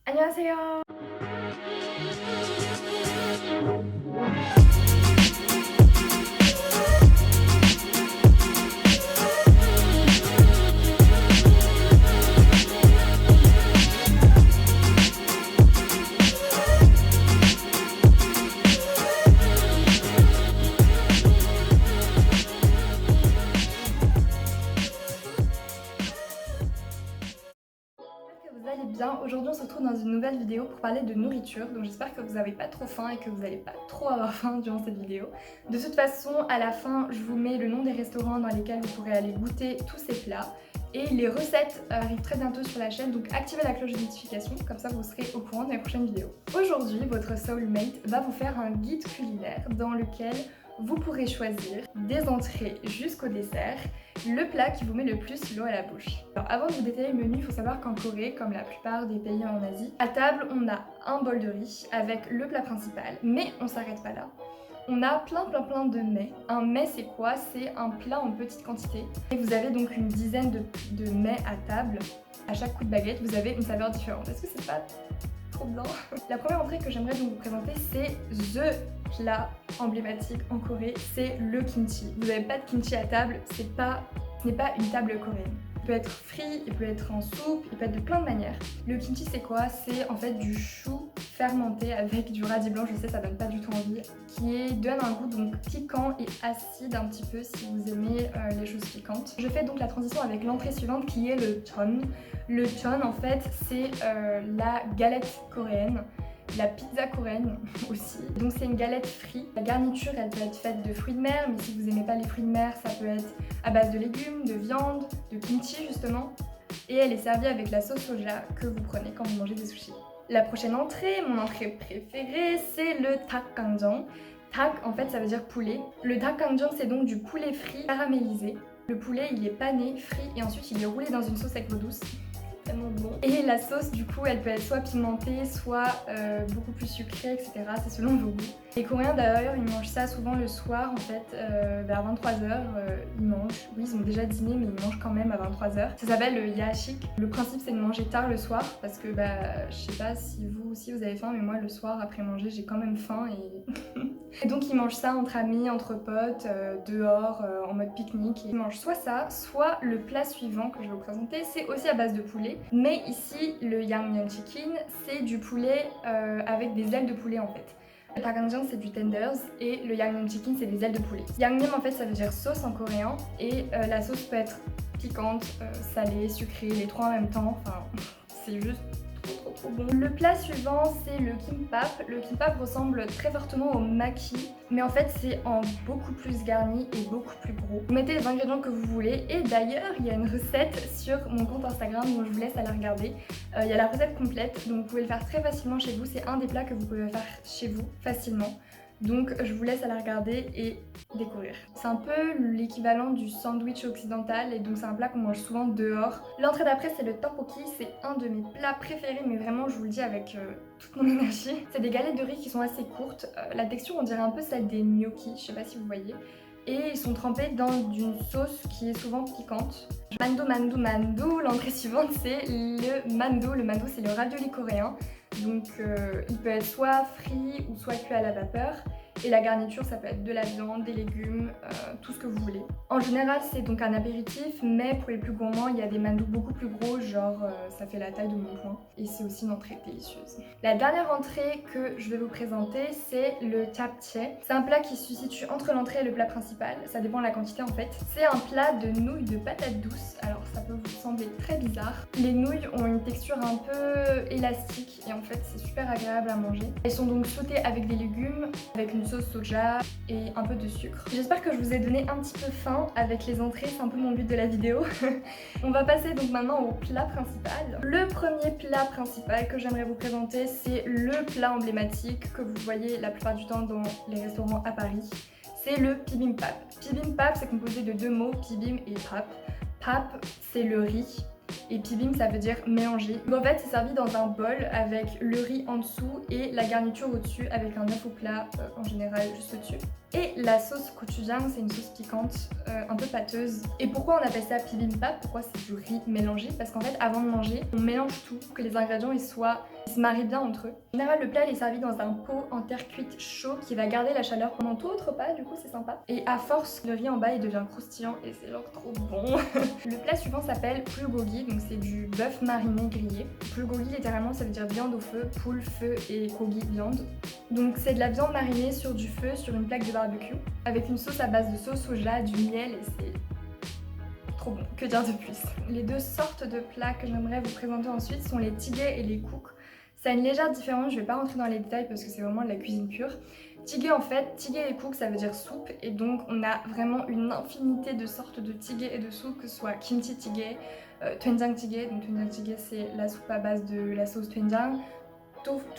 안녕하세요. Vous allez bien. Aujourd'hui on se retrouve dans une nouvelle vidéo pour parler de nourriture, donc j'espère que vous n'avez pas trop faim et que vous n'allez pas trop avoir faim durant cette vidéo. De toute façon, à la fin je vous mets le nom des restaurants dans lesquels vous pourrez aller goûter tous ces plats et les recettes arrivent très bientôt sur la chaîne, donc activez la cloche de notification, comme ça vous serez au courant de mes prochaines vidéos. Aujourd'hui, votre soulmate va vous faire un guide culinaire dans lequel vous pourrez choisir des entrées jusqu'au dessert, le plat qui vous met le plus l'eau à la bouche. Alors avant de vous détailler le menu, il faut savoir qu'en Corée, comme la plupart des pays en Asie, à table on a un bol de riz avec le plat principal, mais on s'arrête pas là. On a plein de mets. Un mets c'est quoi? C'est un plat en petite quantité. Et vous avez donc une dizaine de mets à table. À chaque coup de baguette, vous avez une saveur différente. Est-ce que c'est pas trop bien? La première entrée que j'aimerais donc vous présenter, c'est THE plat emblématique en Corée, c'est le kimchi. Vous n'avez pas de kimchi à table, ce n'est pas une table coréenne. Il peut être frit, il peut être en soupe, il peut être de plein de manières. Le kimchi c'est quoi? C'est en fait du chou fermenté avec du radis blanc, je sais ça donne pas du tout envie, qui donne un goût donc piquant et acide un petit peu si vous aimez les choses piquantes. Je fais donc la transition avec l'entrée suivante qui est le jeon. Le jeon en fait c'est la galette coréenne. La pizza coréenne aussi. Donc c'est une galette frite. La garniture elle peut être faite de fruits de mer, mais si vous n'aimez pas les fruits de mer, ça peut être à base de légumes, de viande, de kimchi justement. Et elle est servie avec la sauce soja que vous prenez quand vous mangez des sushis. La prochaine entrée, mon entrée préférée, c'est le 닭강정. Tak en fait ça veut dire poulet. Le 닭강정 c'est donc du poulet frit caramélisé. Le poulet il est pané, frit et ensuite il est roulé dans une sauce avec l'eau douce. Bon. Et la sauce du coup elle peut être soit pimentée, soit beaucoup plus sucrée, etc. C'est selon vos goûts. Les Coréens d'ailleurs ils mangent ça souvent le soir en fait, vers 23h ils mangent. Oui ils ont déjà dîné mais ils mangent quand même à 23h. Ça s'appelle le yashik. Le principe c'est de manger tard le soir parce que je sais pas si vous aussi vous avez faim mais moi le soir après manger j'ai quand même faim et... Et donc ils mangent ça entre amis, entre potes, dehors, en mode pique-nique. Ils mangent soit ça, soit le plat suivant que je vais vous présenter, c'est aussi à base de poulet. Mais ici, le Yangmyeon Chicken, c'est du poulet avec des ailes de poulet en fait. Le 닭강정 c'est du tenders et le Yangmyeon Chicken c'est des ailes de poulet. Yangmyeon en fait ça veut dire sauce en coréen et la sauce peut être piquante, salée, sucrée, les trois en même temps. Enfin, c'est juste trop bon. Le plat suivant c'est le kimbap. Le kimbap ressemble très fortement au maki, mais en fait c'est en beaucoup plus garni et beaucoup plus gros. Vous mettez les ingrédients que vous voulez et d'ailleurs il y a une recette sur mon compte Instagram donc je vous laisse aller regarder. Il y a la recette complète donc vous pouvez le faire très facilement chez vous. C'est un des plats que vous pouvez faire chez vous facilement. Donc je vous laisse aller regarder et découvrir. C'est un peu l'équivalent du sandwich occidental et donc c'est un plat qu'on mange souvent dehors. L'entrée d'après c'est le tteokbokki, c'est un de mes plats préférés mais vraiment je vous le dis avec toute mon énergie. C'est des galettes de riz qui sont assez courtes, la texture on dirait un peu celle des gnocchis, je sais pas si vous voyez. Et ils sont trempés dans une sauce qui est souvent piquante. Mandu, l'entrée suivante c'est le mando. Le mando c'est le ravioli coréen. Donc il peut être soit frit ou soit cuit à la vapeur. Et la garniture ça peut être de la viande, des légumes, tout ce que vous voulez. En général c'est donc un apéritif mais pour les plus gourmands il y a des mandou beaucoup plus gros, genre ça fait la taille de mon poing. Et c'est aussi une entrée délicieuse. La dernière entrée que je vais vous présenter c'est le japchae. C'est un plat qui se situe entre l'entrée et le plat principal, ça dépend de la quantité en fait. C'est un plat de nouilles de patates douces, alors ça peut vous sembler très bizarre. Les nouilles ont une texture un peu élastique et en fait c'est super agréable à manger. Elles sont donc sautées avec des légumes, avec une sauce soja et un peu de sucre. J'espère que je vous ai donné un petit peu faim avec les entrées, c'est un peu mon but de la vidéo. On va passer donc maintenant au plat principal. Le premier plat principal que j'aimerais vous présenter c'est le plat emblématique que vous voyez la plupart du temps dans les restaurants à Paris. C'est le bibimbap. Bibimbap c'est composé de deux mots, bibim et pap. Pap c'est le riz. Et bibim ça veut dire mélanger. Donc en fait c'est servi dans un bol avec le riz en dessous et la garniture au dessus avec un œuf au plat en général juste au dessus. Et la sauce gochujang, c'est une sauce piquante, un peu pâteuse. Et pourquoi on appelle ça bibimbap? Pourquoi c'est du riz mélangé? Parce qu'en fait, avant de manger, on mélange tout, pour que les ingrédients ils se marient bien entre eux. En général, le plat il est servi dans un pot en terre cuite chaud qui va garder la chaleur pendant tout votre repas, du coup c'est sympa. Et à force, le riz en bas il devient croustillant et c'est genre trop bon. Le plat suivant s'appelle bulgogi, donc c'est du bœuf mariné grillé. Bulgogi littéralement ça veut dire viande au feu, poule, feu et gogi, viande. Donc c'est de la viande marinée sur du feu, sur une plaque de barbecue, avec une sauce à base de sauce soja, du miel et c'est trop bon. Que dire de plus? Les deux sortes de plats que j'aimerais vous présenter ensuite sont les tigé et les kouk. Ça a une légère différence, je vais pas rentrer dans les détails parce que c'est vraiment de la cuisine pure. Tigé en fait, tigé et kouk ça veut dire soupe et donc on a vraiment une infinité de sortes de tigé et de soupe, que ce soit kimchi tigé, doenjang tigé, donc doenjang tigé c'est la soupe à base de la sauce doenjang,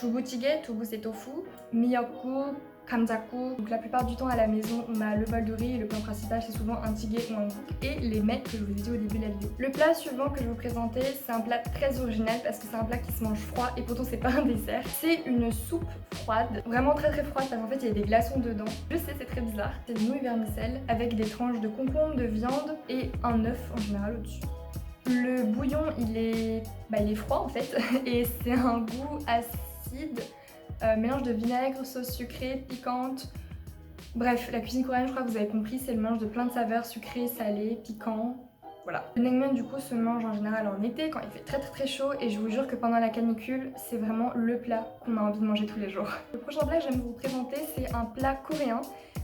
dubu tigé, dubu c'est tofu, miyeokguk, kamjaku. Donc la plupart du temps à la maison on a le bol de riz et le plat principal c'est souvent un tigé ou un kouk et les mets que je vous ai dit au début de la vidéo. Le plat suivant que je vais vous présenter c'est un plat très original parce que c'est un plat qui se mange froid et pourtant c'est pas un dessert. C'est une soupe froide, vraiment très froide parce qu'en fait il y a des glaçons dedans. Je sais c'est très bizarre, c'est des nouilles vermicelles avec des tranches de concombre, de viande et un œuf en général au-dessus. Le bouillon il est froid en fait et c'est un goût acide. Mélange de vinaigre, sauce sucrée, piquante. Bref, la cuisine coréenne, je crois que vous avez compris, c'est le mélange de plein de saveurs sucrées, salées, piquants. Voilà. Le naengmyeon du coup se mange en général en été quand il fait très chaud et je vous jure que pendant la canicule, c'est vraiment le plat qu'on a envie de manger tous les jours. Le prochain plat que j'aime vous présenter, c'est un plat coréen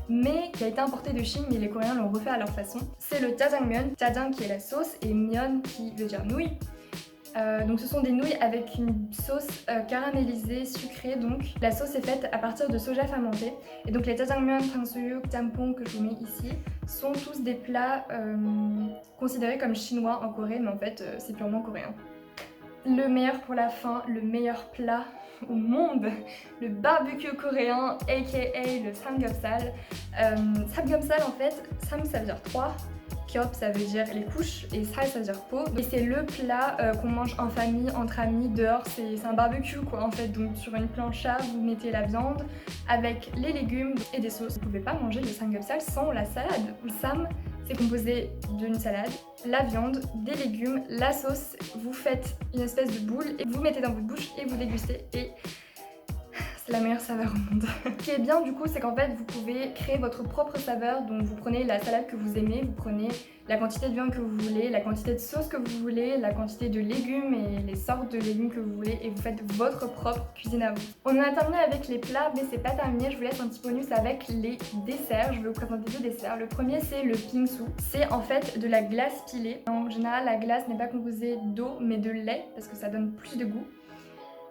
mais qui a été importé de Chine mais les Coréens l'ont refait à leur façon. C'est le jjajangmyeon, jjajang qui est la sauce et myeon qui veut dire nouilles. Donc ce sont des nouilles avec une sauce caramélisée, sucrée donc. La sauce est faite à partir de soja fermenté. Et donc les jjajangmyeon, ttangsuyuk, jampong que je vous mets ici sont tous des plats considérés comme chinois en Corée, mais en fait c'est purement coréen. Le meilleur pour la fin, le meilleur plat au monde, le barbecue coréen aka le samgyeopsal. Samgyeopsal en fait, sam ça veut dire 3. Kyop ça veut dire les couches et sal ça veut dire peau. Et c'est le plat qu'on mange en famille, entre amis, dehors, c'est un barbecue quoi en fait. Donc sur une plancha vous mettez la viande avec les légumes et des sauces. Vous pouvez pas manger le samgyeopsal sans la salade. Le sam c'est composé d'une salade, la viande, des légumes, la sauce. Vous faites une espèce de boule et vous mettez dans votre bouche et vous dégustez et c'est la meilleure saveur au monde. Ce qui est bien du coup c'est qu'en fait vous pouvez créer votre propre saveur. Donc vous prenez la salade que vous aimez, vous prenez la quantité de viande que vous voulez, la quantité de sauce que vous voulez, la quantité de légumes et les sortes de légumes que vous voulez et vous faites votre propre cuisine à vous. On en a terminé avec les plats mais c'est pas terminé, je vous laisse un petit bonus avec les desserts. Je vais vous présenter deux desserts. Le premier c'est le bingsu. C'est en fait de la glace pilée. En général la glace n'est pas composée d'eau mais de lait parce que ça donne plus de goût.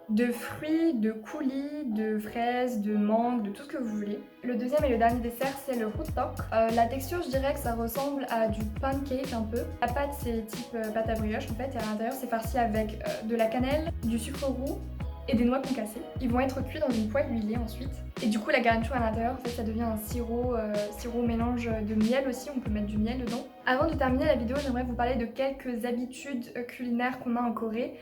De fruits, de coulis, de fraises, de mangue, de tout ce que vous voulez. Le deuxième et le dernier dessert c'est le hotdog. La texture je dirais que ça ressemble à du pancake un peu. La pâte c'est type pâte à brioche en fait et à l'intérieur c'est farci avec de la cannelle, du sucre roux et des noix concassées. Ils vont être cuits dans une poêle huilée ensuite. Et du coup la garniture à l'intérieur en fait ça devient un sirop mélange de miel aussi, on peut mettre du miel dedans. Avant de terminer la vidéo j'aimerais vous parler de quelques habitudes culinaires qu'on a en Corée.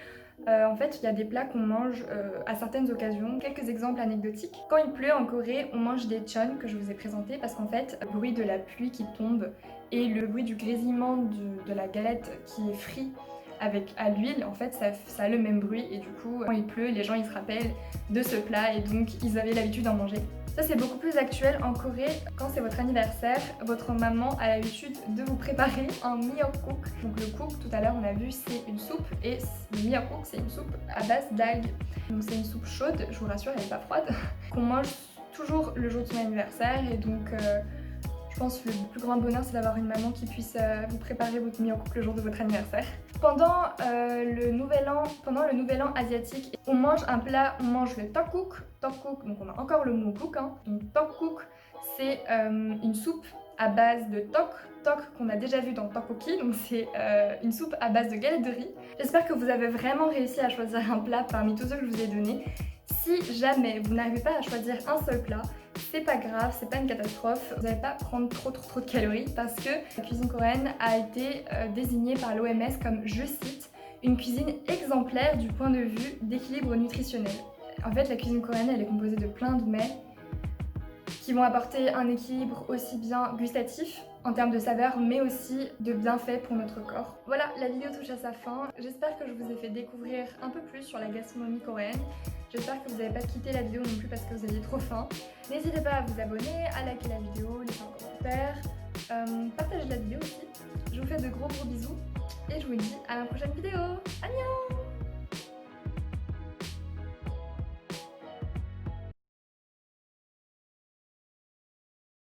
En fait, il y a des plats qu'on mange à certaines occasions. Quelques exemples anecdotiques. Quand il pleut en Corée, on mange des chon que je vous ai présenté parce qu'en fait, le bruit de la pluie qui tombe et le bruit du grésillement de la galette qui est frite à l'huile, en fait, ça a le même bruit et du coup, quand il pleut, les gens ils se rappellent de ce plat et donc ils avaient l'habitude d'en manger. Ça c'est beaucoup plus actuel en Corée. Quand c'est votre anniversaire, votre maman a l'habitude de vous préparer un miyeokguk. Donc le guk, tout à l'heure on a vu, c'est une soupe et le miyeokguk c'est une soupe à base d'algues. Donc c'est une soupe chaude, je vous rassure, elle n'est pas froide, qu'on mange toujours le jour de son anniversaire et donc je pense que le plus grand bonheur c'est d'avoir une maman qui puisse vous préparer votre miyeokguk le jour de votre anniversaire. Pendant le nouvel an asiatique, on mange un plat, on mange le tteokguk. Tteokguk, donc on a encore le mot guk, hein. Donc tteokguk c'est une soupe à base de tok qu'on a déjà vu dans tteokbokki, donc c'est une soupe à base de galette de riz. J'espère que vous avez vraiment réussi à choisir un plat parmi tous ceux que je vous ai donnés. Si jamais vous n'arrivez pas à choisir un seul plat, c'est pas grave, c'est pas une catastrophe, vous n'allez pas prendre trop de calories parce que la cuisine coréenne a été désignée par l'OMS comme, je cite, une cuisine exemplaire du point de vue d'équilibre nutritionnel. En fait, la cuisine coréenne elle est composée de plein de mets qui vont apporter un équilibre aussi bien gustatif en termes de saveur, mais aussi de bienfaits pour notre corps. Voilà, la vidéo touche à sa fin. J'espère que je vous ai fait découvrir un peu plus sur la gastronomie coréenne. J'espère que vous n'avez pas quitté la vidéo non plus parce que vous aviez trop faim. N'hésitez pas à vous abonner, à liker la vidéo, laisser un commentaire, partager la vidéo aussi. Je vous fais de gros bisous et je vous dis à la prochaine vidéo. Annyeong!